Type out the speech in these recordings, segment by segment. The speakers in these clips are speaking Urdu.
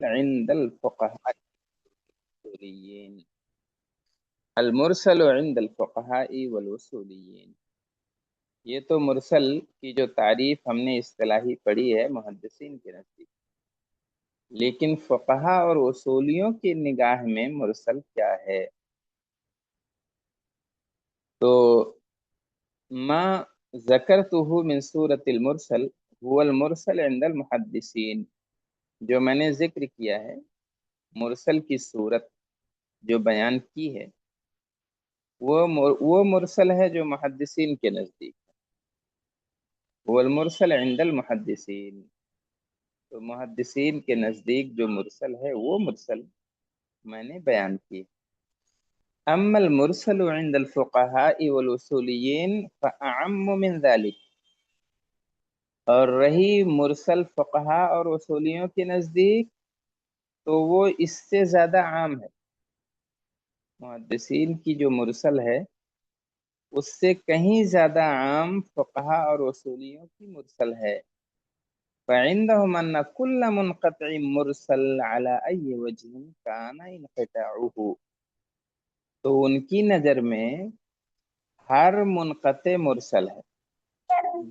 عند الفقهاء والوصوليين المرسل عند الفقهاء والوصوليين۔ یہ تو مرسل کی جو تعریف ہم نے اصطلاحی پڑھی ہے محدثین کے نزدیک، لیکن فقہا اور اصولیوں کی نگاہ میں مرسل کیا ہے؟ تو ما ذکرتہ من صورت المرسل هو المرسل عند المحدثین، جو میں نے ذکر کیا ہے مرسل کی صورت جو بیان کی ہے وہ مرسل ہے جو محدثین کے نزدیک ہے۔ وہ المرسل عند المحدثین، تو محدثین کے نزدیک جو مرسل ہے وہ مرسل میں نے بیان کی۔ اما المرسل عند الفقهاء والاصوليين فاعم من ذلك، اور رہی مرسل فقہا اور اصولیوں کے نزدیک تو وہ اس سے زیادہ عام ہے۔ محدثین کی جو مرسل ہے اس سے کہیں زیادہ عام فقہا اور اصولیوں کی مرسل ہے۔ فعندهم ان كل منقطع مرسل على اي وجه كان انقطاعه، تو ان کی نظر میں ہر منقطع مرسل ہے،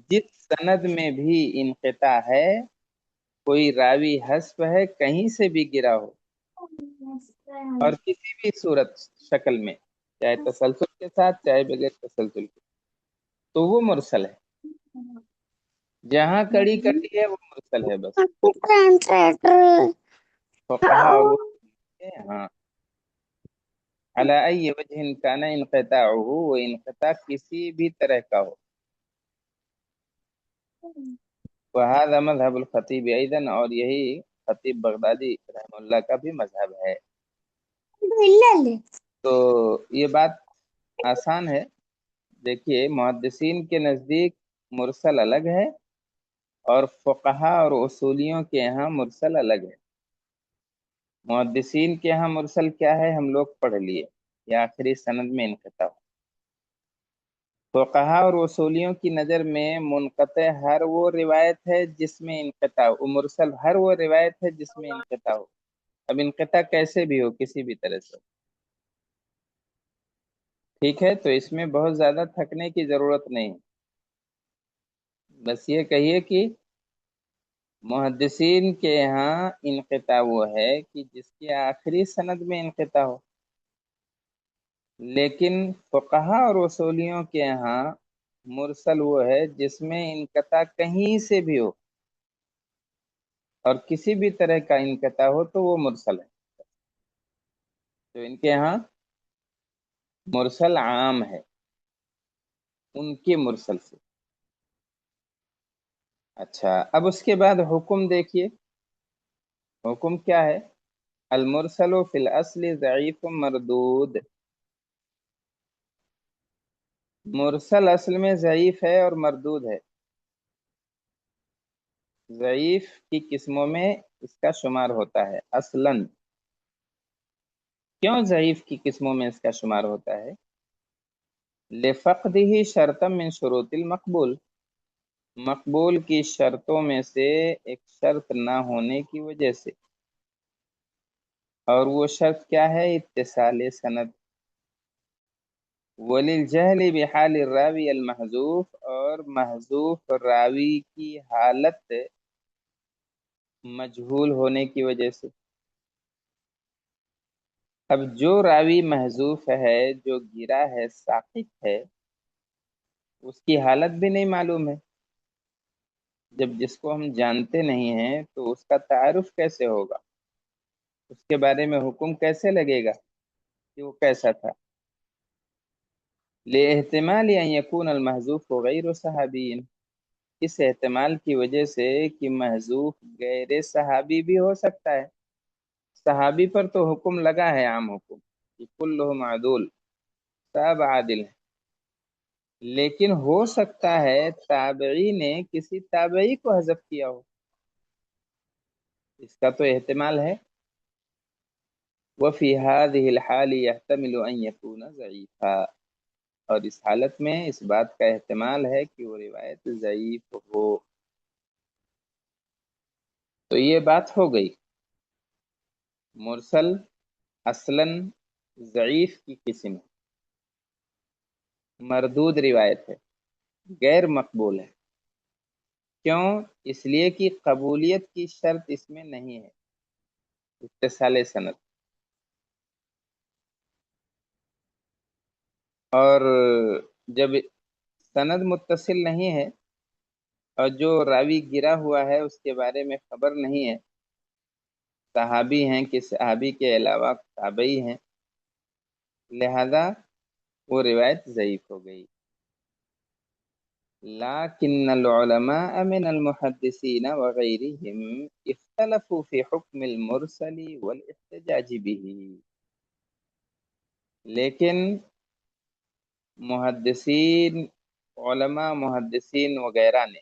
جس سند میں بھی انقطاع ہے، کوئی راوی حذف ہے، کہیں سے بھی گرا ہو اور کسی بھی صورت شکل میں، چاہے تسلسل کے ساتھ چاہے بغیر تسلسل کے، تو وہ مرسل ہے۔ جہاں کڑی کٹی ہے وہ مرسل ہے بس۔ فقہا وہ ہاں علی ای وجہ کان انقطاعہ، وہ انقطاع کسی بھی طرح کا ہو۔ وہذا مذہب الخطیب ایضا، اور یہی خطیب بغدادی رحمہ اللہ کا بھی مذہب ہے۔ تو یہ بات آسان ہے، دیکھیے محدثین کے نزدیک مرسل الگ ہے اور فقہا اور اصولیوں کے یہاں مرسل الگ ہے۔ محدثین کے یہاں مرسل کیا ہے ہم لوگ پڑھ لیے، یا آخری سند میں انقطاع۔ فقہا اور اصولیوں کی نظر میں منقطع ہر وہ روایت ہے جس میں انقطاع ہو، مرسل ہر وہ روایت ہے جس میں انقطاع ہو۔ اب انقطاع کیسے بھی ہو، کسی بھی طرح سے، ٹھیک ہے؟ تو اس میں بہت زیادہ تھکنے کی ضرورت نہیں، بس یہ کہیے کہ محدثین کے یہاں انقطاع وہ ہے کہ جس کے آخری سند میں انقطاع ہو، لیکن فقہا اور اصولیوں کے یہاں مرسل وہ ہے جس میں انقطاع کہیں سے بھی ہو اور کسی بھی طرح کا انقطاع ہو تو وہ مرسل ہے۔ تو ان کے یہاں مرسل عام ہے ان کے مرسل سے۔ اچھا، اب اس کے بعد حکم دیکھیے، حکم کیا ہے؟ المرسل فی الاصل ضعیف مردود، مرسل اصل میں ضعیف ہے اور مردود ہے۔ ضعیف کی قسموں میں اس کا شمار ہوتا ہے اصلاً۔ کیوں ضعیف کی قسموں میں اس کا شمار ہوتا ہے؟ لفقدہ شرطا من شروط المقبول، مقبول کی شرطوں میں سے ایک شرط نہ ہونے کی وجہ سے، اور وہ شرط کیا ہے؟ اتصال سند۔ وللجہل بحال الراوی المحذوف، اور محذوف راوی کی حالت مجہول ہونے کی وجہ سے۔ اب جو راوی محذوف ہے، جو گرا ہے، ساقط ہے، اس کی حالت بھی نہیں معلوم ہے۔ جب جس کو ہم جانتے نہیں ہیں تو اس کا تعارف کیسے ہوگا، اس کے بارے میں حکم کیسے لگے گا کہ وہ کیسا تھا؟ لاحتمال ان یکون المحذوف غیر صحابی، اس احتمال کی وجہ سے کہ محذوف غیر صحابی بھی ہو سکتا ہے۔ صحابی پر تو حکم لگا ہے عام حکم کہ کلہم عدول، سب عادل ہیں، لیکن ہو سکتا ہے تابعی نے کسی تابعی کو حذف کیا ہو، اس کا تو احتمال ہے۔ وفی هذه الحال يحتمل ان يكون ضعیفا، اور اس حالت میں اس بات کا احتمال ہے کہ وہ روایت ضعیف ہو۔ تو یہ بات ہو گئی۔ مرسل اصلاً ضعیف کی قسم ہے، مردود روایت ہے، غیر مقبول ہے۔ کیوں؟ اس لیے کہ قبولیت کی شرط اس میں نہیں ہے، اتصال سند۔ اور جب سند متصل نہیں ہے اور جو راوی گرا ہوا ہے اس کے بارے میں خبر نہیں ہے، صحابی ہیں کہ صحابی کے علاوہ تابعی ہیں، لہذا وہ روایت ضعیف ہو گئی۔ لكن العلماء من المحدثين وغيرهم اختلفوا في حكم المرسل والاحتجاج به، لیکن محدثین وغیرہ نے،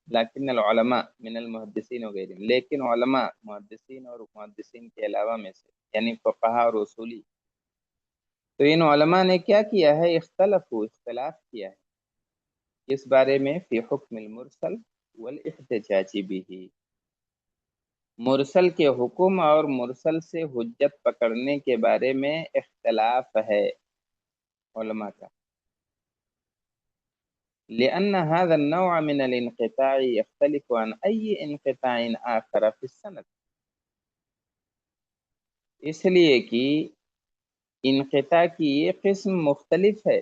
لیکن العلماء من المحدثین وغیرہ، لیکن علماء محدثین اور محدثین کے علاوہ میں سے یعنی فقہا اور اصولی، تو ان علماء نے کیا کیا ہے؟ اختلاف کیا ہے اس بارے میں، فی حکم المرسل والاحتجاج به، مرسل کے حکم اور مرسل سے حجت پکڑنے کے بارے میں اختلاف ہے علماء کا۔ لأن هذا النوع من الانقطاع يختلف عن أي انقطاع آخر في السند، اس لیے کہ انقطاع کی یہ قسم مختلف ہے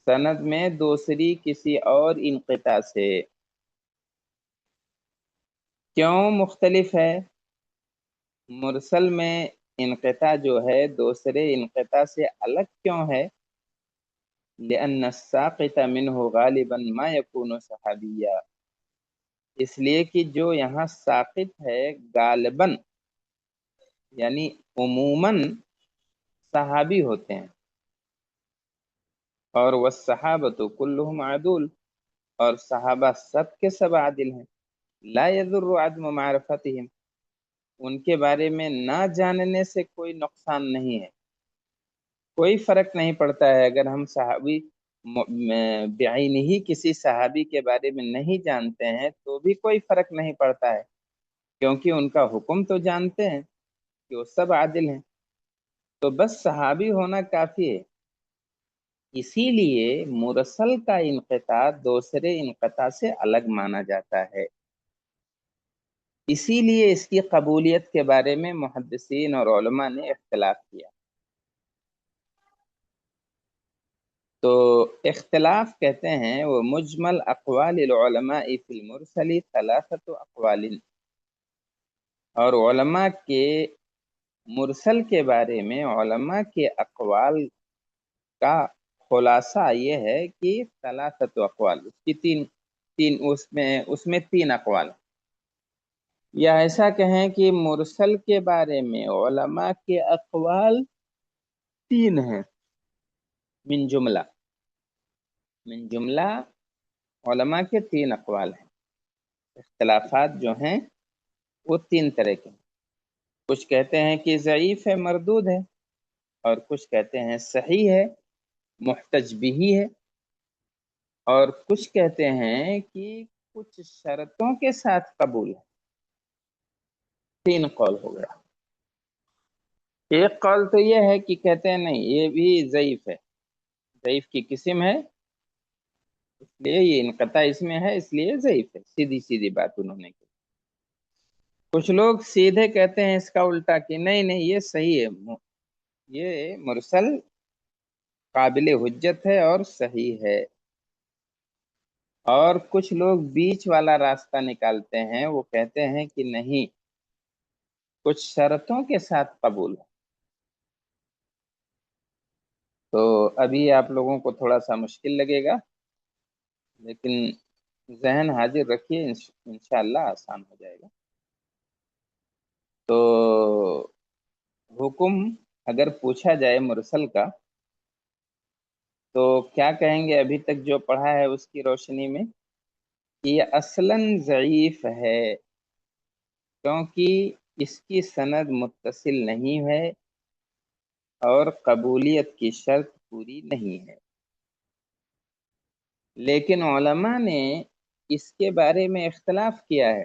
سند میں دوسری کسی اور انقطاع سے۔ کیوں مختلف ہے؟ مرسل میں انقطاع جو ہے دوسرے انقطاع سے الگ کیوں ہے؟ لأن الساقط منه غالبا ما يكون صحابیہ، اس لیے کہ جو یہاں ساقط ہے غالباً یعنی عموماً صحابی ہوتے ہیں، اور والصحابۃ کلہم عدول، اور صحابہ سب کے سب عادل ہیں، لا یضر عدم معرفتہم، ان کے بارے میں نہ جاننے سے کوئی نقصان نہیں ہے، کوئی فرق نہیں پڑتا ہے اگر ہم صحابی بعینہ ہی کسی صحابی کے بارے میں نہیں جانتے ہیں تو بھی کوئی فرق نہیں پڑتا ہے، کیونکہ ان کا حکم تو جانتے ہیں کہ وہ سب عادل ہیں، تو بس صحابی ہونا کافی ہے۔ اسی لیے مرسل کا انقطاع دوسرے انقطاع سے الگ مانا جاتا ہے، اسی لیے اس کی قبولیت کے بارے میں محدثین اور علماء نے اختلاف کیا۔ تو اختلاف کہتے ہیں وہ مجمل اقوال العلماء فی المرسل ثلاثۃ اقوال، اور علماء کے مرسل کے بارے میں علماء کے اقوال کا خلاصہ یہ ہے کہ ثلاثۃ اقوال، اس کی تین اس میں تین اقوال، یا ایسا کہیں کہ مرسل کے بارے میں علماء کے اقوال تین ہیں، من جملہ علماء کے تین اقوال ہیں، اختلافات جو ہیں وہ تین طرح کے ہیں، کچھ کہتے ہیں کہ ضعیف ہے، مردود ہے، اور کچھ کہتے ہیں صحیح ہے، محتج بھی ہے، اور کچھ کہتے ہیں کہ کچھ شرطوں کے ساتھ قبول ہے۔ تین قول ہو گیا۔ ایک قول تو یہ ہے کہ کہتے ہیں نہیں یہ بھی ضعیف ہے، ضعیف کی قسم ہے، اس لیے یہ انقطاع اس میں ہے، اس لیے ضعیف ہے، سیدھی بات انہوں نے کی۔ کچھ لوگ سیدھے کہتے ہیں اس کا الٹا کہ نہیں یہ صحیح ہے، یہ مرسل قابل حجت ہے اور صحیح ہے، اور کچھ لوگ بیچ والا راستہ نکالتے ہیں، وہ کہتے ہیں کہ نہیں کچھ شرطوں کے ساتھ قبول ہے۔ تو ابھی آپ لوگوں کو تھوڑا سا مشکل لگے گا، لیکن ذہن حاضر رکھیے، انشاءاللہ آسان ہو جائے گا۔ تو حکم اگر پوچھا جائے مرسل کا تو کیا کہیں گے؟ ابھی تک جو پڑھا ہے اس کی روشنی میں کہ یہ اصلاً ضعیف ہے، کیونکہ اس کی سند متصل نہیں ہے اور قبولیت کی شرط پوری نہیں ہے، لیکن علماء نے اس کے بارے میں اختلاف کیا ہے،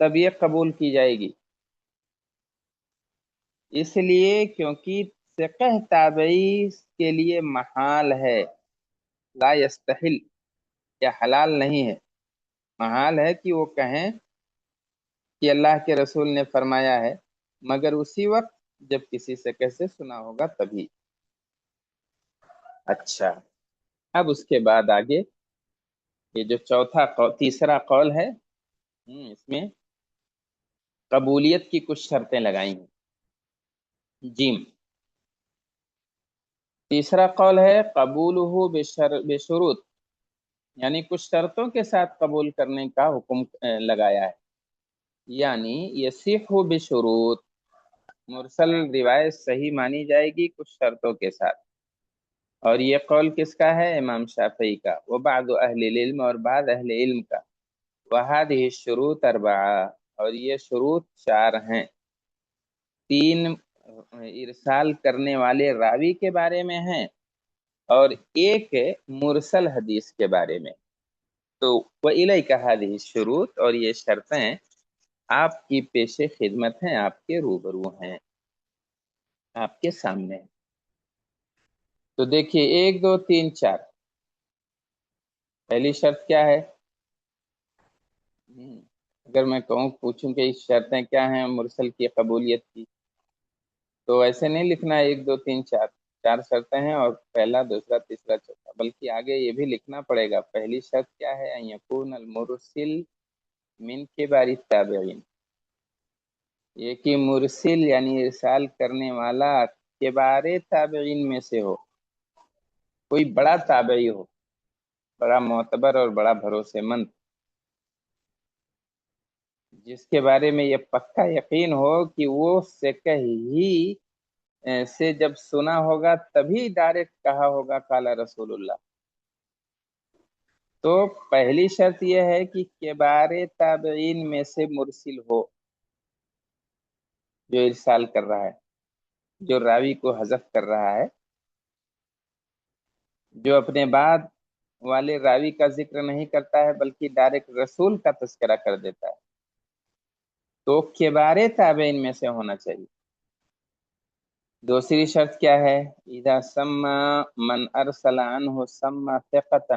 تب یہ قبول کی جائے گی، اس لیے کیونکہ فقہ تابعی کے لیے محال ہے، لا یستحل، یا حلال نہیں ہے، محال ہے کہ وہ کہیں کہ اللہ کے رسول نے فرمایا ہے، مگر اسی وقت جب کسی سے کیسے سنا ہوگا تبھی۔ اچھا، اب اس کے بعد آگے یہ جو تیسرا قول ہے، اس میں قبولیت کی کچھ شرطیں لگائی ہیں۔ جیم، تیسرا قول ہے قبولہ بشروط، یعنی کچھ شرطوں کے ساتھ قبول کرنے کا حکم لگایا ہے، یعنی یصح بشروط، مرسل روایت صحیح مانی جائے گی کچھ شرطوں کے ساتھ، اور یہ قول کس کا ہے؟ امام شافعی کا، وبعض اہل العلم، اور بعض اہل علم کا، وہذہ الشروط اربعہ، اور یہ شروط 4 ہیں، 3 ارسال کرنے والے راوی کے بارے میں ہیں، اور ایک مرسل حدیث کے بارے میں۔ تو وَإِلَيْكَ هَذِهِ الشُّرُوطُ، اور یہ شرطیں آپ کی پیش خدمت ہیں، آپ کے روبرو ہیں، آپ کے سامنے ہیں۔ تو دیکھیے 1 2 3 4، پہلی شرط کیا ہے؟ اگر میں پوچھوں کہ اس شرطیں کیا ہیں مرسل کی قبولیت کی، تو ایسے نہیں لکھنا 1 2 3 4، 4 شرطیں ہیں اور پہلا دوسرا تیسرا چوتھا، بلکہ آگے یہ بھی لکھنا پڑے گا۔ پہلی شرط کیا ہے؟ ان یکون المرسل من کبار التابعین، یہ کہ مرسل یعنی ارسال کرنے والا کبار تابعین میں سے ہو، کوئی بڑا تابعی ہو، بڑا معتبر اور بڑا بھروسے مند، جس کے بارے میں یہ پکا یقین ہو کہ وہ سکہ ہی سے جب سنا ہوگا تبھی ڈائریکٹ کہا ہوگا قال رسول اللہ۔ تو پہلی شرط یہ ہے کہ کبار تابعین میں سے مرسل ہو، جو ارسال کر رہا ہے، جو راوی کو حذف کر رہا ہے، جو اپنے بعد والے راوی کا ذکر نہیں کرتا ہے بلکہ ڈائریکٹ رسول کا تذکرہ کر دیتا ہے، تو کبار تابعین میں سے ہونا چاہیے۔ دوسری شرط کیا ہے؟ اذا سمى من ارسل عنه سمى ثقة،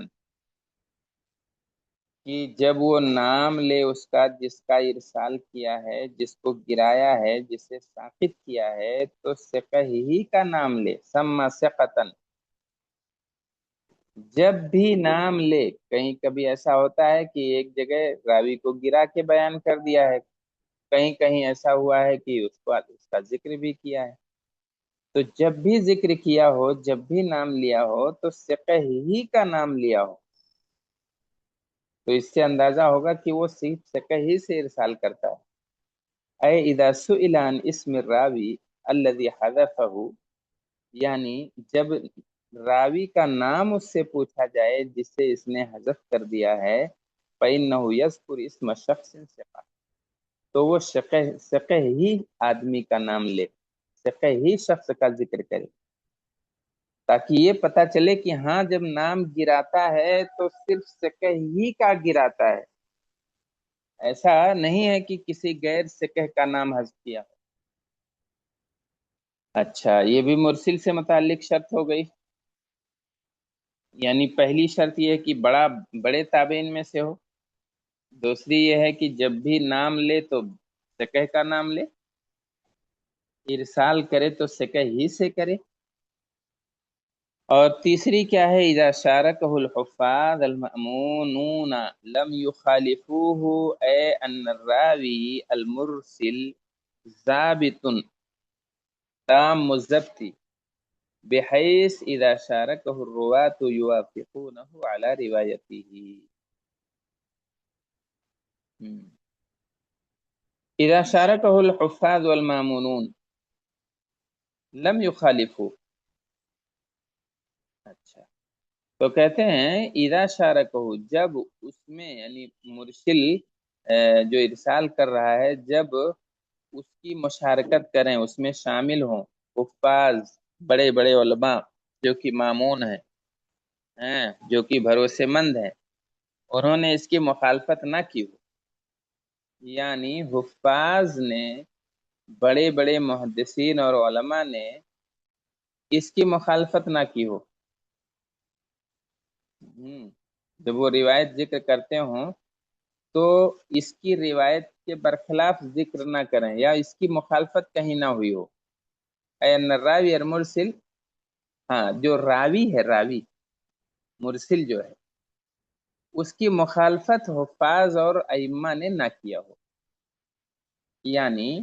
کہ جب وہ نام لے اس کا جس کا ارسال کیا ہے، جس کو گرایا ہے، جسے ساقط کیا ہے، تو ثقہ ہی کا نام لے، سمى ثقة، جب بھی نام لے۔ کہیں کبھی ایسا ہوتا ہے کہ ایک جگہ راوی کو گرا کے بیان کر دیا ہے، کہیں کہیں ایسا ہوا ہے کہ اس کا ذکر بھی کیا ہے، تو جب بھی ذکر کیا ہو، جب بھی نام لیا ہو، تو ثقہ ہی کا نام لیا ہو، تو اس سے اندازہ ہوگا کہ وہ صرف ثقہ ہی سے ارسال کرتا ہے۔ اے اذا سئل عن اسم الراوی الذي حذفه، یعنی جب راوی کا نام اس سے پوچھا جائے جسے اس نے حذف کر دیا ہے، فإنه يذكر اسم شخص ثقہ، تو وہ ثقہ ہی آدمی کا نام لے، ثقہ ہی شخص کا ذکر کرے، تاکہ یہ پتا چلے کہ ہاں جب نام گراتا ہے تو صرف ثقہ ہی کا گراتا ہے، ایسا نہیں ہے کہ کسی غیر ثقہ کا نام حذف کیا۔ اچھا، یہ بھی مرسل سے متعلق شرط ہو گئی، یعنی پہلی شرط یہ ہے کہ بڑے تابعین میں سے ہو، دوسری یہ ہے کہ جب بھی نام لے تو ثقہ کا نام لے، ارسال کرے تو ثقہ ہی سے کرے، اور تیسری کیا ہے؟ اذا شارکہ الحفاظ المأمونون لم یخالفوہ، اے ان الراوی المرسل ضابط تام الضبط بحیث اذا شارکہ الرواة یوافقونہ علی روایتہ۔ اذا شارکہ الحفاظ والمامونون لم یخالفوہ، اچھا، تو کہتے ہیں اذا شارکہ، جب اس میں یعنی مرسل جو ارسال کر رہا ہے، جب اس کی مشارکت کریں، اس میں شامل ہوں حفاظ، بڑے بڑے علماء جو کہ مامون ہیں، جو کہ بھروسے مند ہیں، انہوں نے اس کی مخالفت نہ کی ہو، یعنی حفاظ نے، بڑے بڑے محدثین اور علماء نے اس کی مخالفت نہ کی ہو۔ جب وہ روایت ذکر کرتے ہوں تو اس کی روایت کے برخلاف ذکر نہ کریں یا اس کی مخالفت کہیں نہ ہوئی ہو۔ اے ان الراوی المرسل، ہاں جو راوی ہے، راوی مرسل جو ہے، اس کی مخالفت حفاظ اور ائمہ نے نہ کیا ہو۔ یعنی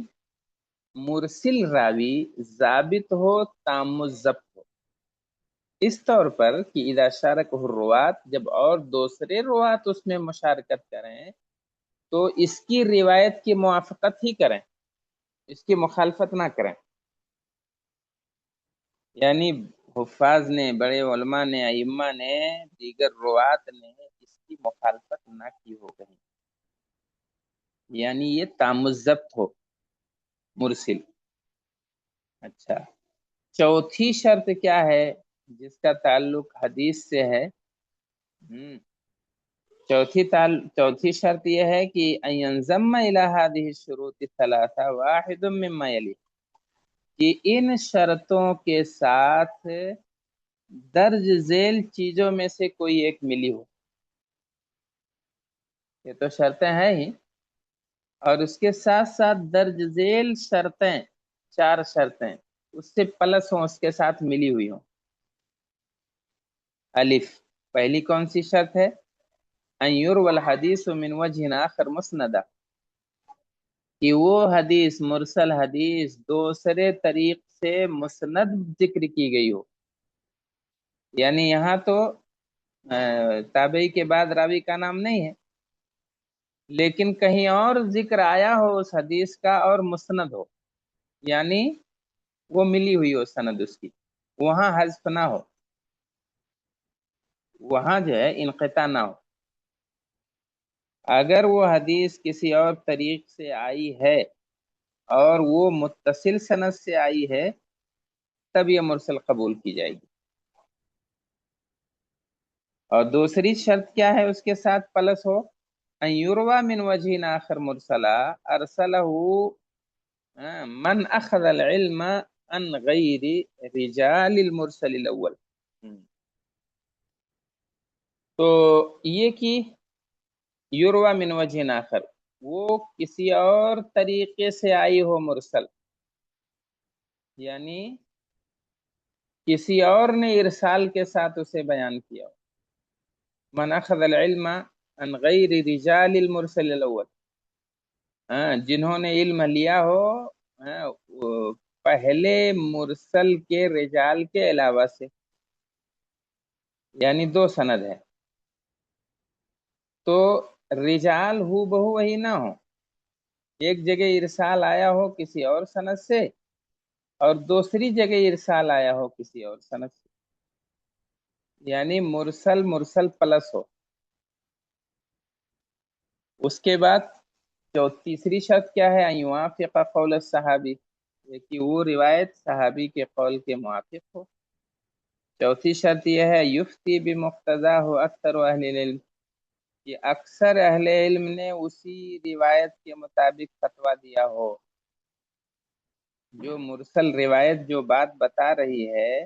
مرسل راوی ضابط ہو، تام الضبط ہو، اس طور پر کہ اذا شارکہ الروات، جب اور دوسرے روات اس میں مشارکت کریں تو اس کی روایت کی موافقت ہی کریں، اس کی مخالفت نہ کریں۔ یعنی حفاظ نے، بڑے علماء نے، ائمہ نے، دیگر روات نے اس کی مخالفت نہ کی ہو کہیں، یعنی یہ تام الضبط ہو مرسل۔ اچھا، چوتھی شرط کیا ہے جس کا تعلق حدیث سے ہے؟ چوتھی شرط یہ ہے کہ ان ينضم الى هذه الشروط الثلاثه واحد مما يلي، کہ ان شرطوں کے ساتھ درج ذیل چیزوں میں سے کوئی ایک ملی ہو۔ یہ تو شرطیں ہیں ہی، اور اس کے ساتھ ساتھ درج ذیل شرطیں، 4 شرطیں اس سے پلس ہوں، اس کے ساتھ ملی ہوئی ہوں۔ الف، پہلی کون سی شرط ہے؟ ان يروى الحدیث من وجہ آخر مسندا، کہ وہ حدیث، مرسل حدیث دوسرے طریق سے مسند ذکر کی گئی ہو۔ یعنی یہاں تو تابعی کے بعد راوی کا نام نہیں ہے، لیکن کہیں اور ذکر آیا ہو اس حدیث کا اور مسند ہو، یعنی وہ ملی ہوئی ہو سند اس کی، وہاں حذف نہ ہو، وہاں جو ہے انقطاع نہ ہو۔ اگر وہ حدیث کسی اور طریق سے آئی ہے اور وہ متصل سند سے آئی ہے تب یہ مرسل قبول کی جائے گی۔ اور دوسری شرط کیا ہے اس کے ساتھ پلس ہو؟ ان یروى من وجہ آخر مرسلا ارسلہ من اخذ العلم عن غیر رجال المرسل الاول۔ تو یہ کہ یروى من وجہ آخر، وہ کسی اور طریقے سے آئی ہو مرسل، یعنی کسی اور نے ارسال کے ساتھ اسے بیان کیا ہو۔ من اخذ العلم عن غیر رجال المرسل الاول، جنہوں نے علم لیا ہو پہلے مرسل کے رجال کے علاوہ سے، یعنی 2 سند ہے تو رجال ہو بہو وہی نہ ہو، ایک جگہ ارسال آیا ہو کسی اور سند سے اور دوسری جگہ ارسال آیا ہو کسی اور سند سے، یعنی مرسل مرسل پلس ہو۔ اس کے بعد تیسری شرط کیا ہے؟ ان یوافق قول الصحابی، کہ وہ روایت صحابی کے قول کے موافق ہو۔ چوتھی شرط یہ ہے یفتی بمقتضاہ اکثر اہل العلم، کہ اکثر اہل علم نے اسی روایت کے مطابق فتویٰ دیا ہو۔ جو مرسل روایت جو بات بتا رہی ہے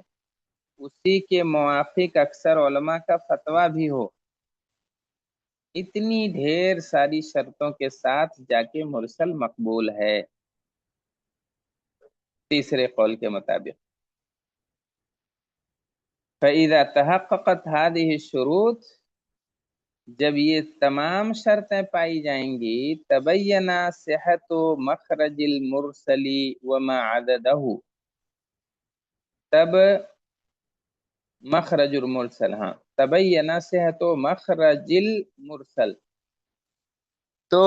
اسی کے موافق اکثر علماء کا فتویٰ بھی ہو، اتنی ڈھیر ساری شرطوں کے ساتھ جا کے مرسل مقبول ہے تیسرے قول کے مطابق۔ فَإِذَا تَحَقَّقَتْ هَذِهِ الشُّرُوطُ، جب یہ تمام شرطیں پائی جائیں گی، تبینہ صحت مخرج المرسل وما عددہ، تب مخرج المرسل، تبینہ صحت مخرج المرسل، تو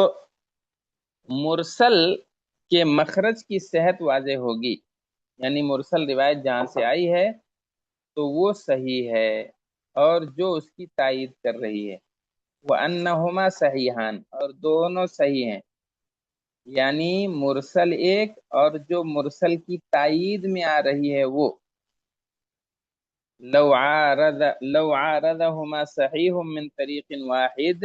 مرسل کے مخرج کی صحت واضح ہوگی، یعنی مرسل روایت جہاں سے آئی ہے تو وہ صحیح ہے اور جو اس کی تائید کر رہی ہے، وَأَنَّهُمَا صحیحان، اور دونوں صحیح ہیں، یعنی مرسل ایک اور جو مرسل کی تائید میں آ رہی ہے وہ، لو عارضهما صحیح من طریق واحد،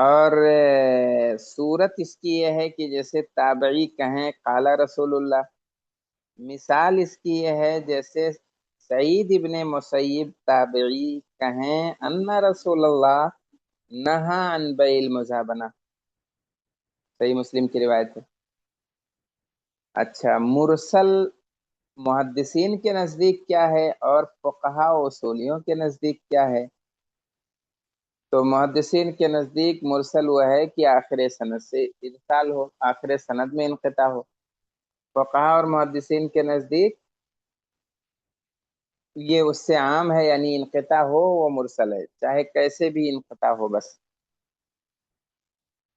اور صورت اس کی یہ ہے کہ جیسے تابعی کہیں قال رسول اللہ، مثال اس کی یہ ہے جیسے سعید ابن مسیب تابعی کہیں ان رسول اللہ نہا عن بیع المزابنہ، صحیح مسلم کی روایت ہے۔ اچھا، مرسل محدثین کے نزدیک کیا ہے اور فقہا و اصولیوں کے نزدیک کیا ہے؟ تو محدثین کے نزدیک مرسل وہ ہے کہ آخر سند سے ارسال ہو، آخر سند میں انقطاع ہو۔ فقہا اور محدثین کے نزدیک یہ اس سے عام ہے، یعنی انقطاع ہو وہ مرسل ہے، چاہے کیسے بھی انقطاع ہو بس۔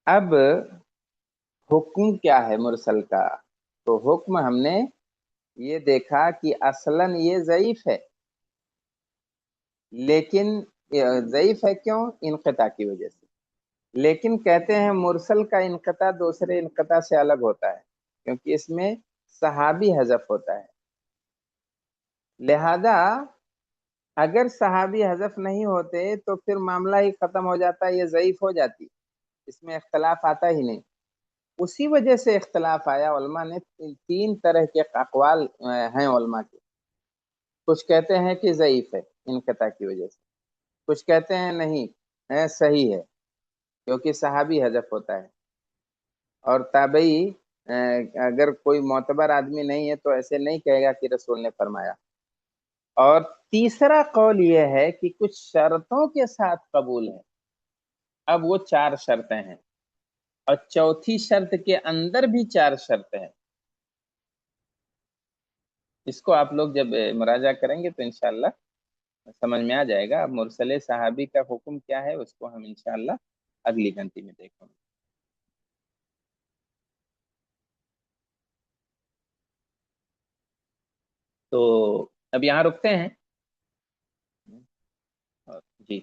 اب حکم کیا ہے مرسل کا؟ تو حکم ہم نے یہ دیکھا کہ اصلاً یہ ضعیف ہے، لیکن ضعیف ہے کیوں؟ انقطاع کی وجہ سے۔ لیکن کہتے ہیں مرسل کا انقطاع دوسرے انقطاع سے الگ ہوتا ہے، کیونکہ اس میں صحابی حذف ہوتا ہے، لہذا اگر صحابی حذف نہیں ہوتے تو پھر معاملہ ہی ختم ہو جاتا، یہ ضعیف ہو جاتی، اس میں اختلاف آتا ہی نہیں۔ اسی وجہ سے اختلاف آیا، علماء نے تین طرح کے اقوال ہیں علماء کے، کچھ کہتے ہیں کہ ضعیف ہے انقطاع کی وجہ سے، کچھ کہتے ہیں نہیں صحیح ہے کیونکہ صحابی حذف ہوتا ہے، اور تابعی اگر کوئی معتبر آدمی نہیں ہے تو ایسے نہیں کہے گا کہ رسول نے فرمایا۔ اور تیسرا قول یہ ہے کہ کچھ شرطوں کے ساتھ قبول ہے، اب وہ چار شرطیں ہیں، اور چوتھی شرط کے اندر بھی چار شرطیں ہیں۔ اس کو آپ لوگ جب مراجعہ کریں گے تو انشاءاللہ سمجھ میں آ جائے گا۔ اب مرسل صحابی کا حکم کیا ہے اس کو ہم انشاءاللہ اگلی گھنٹی میں دیکھیں گے۔ تو اب یہاں رکتے ہیں جی۔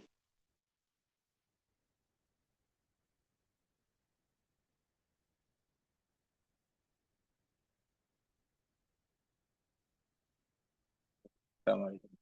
السلام علیکم۔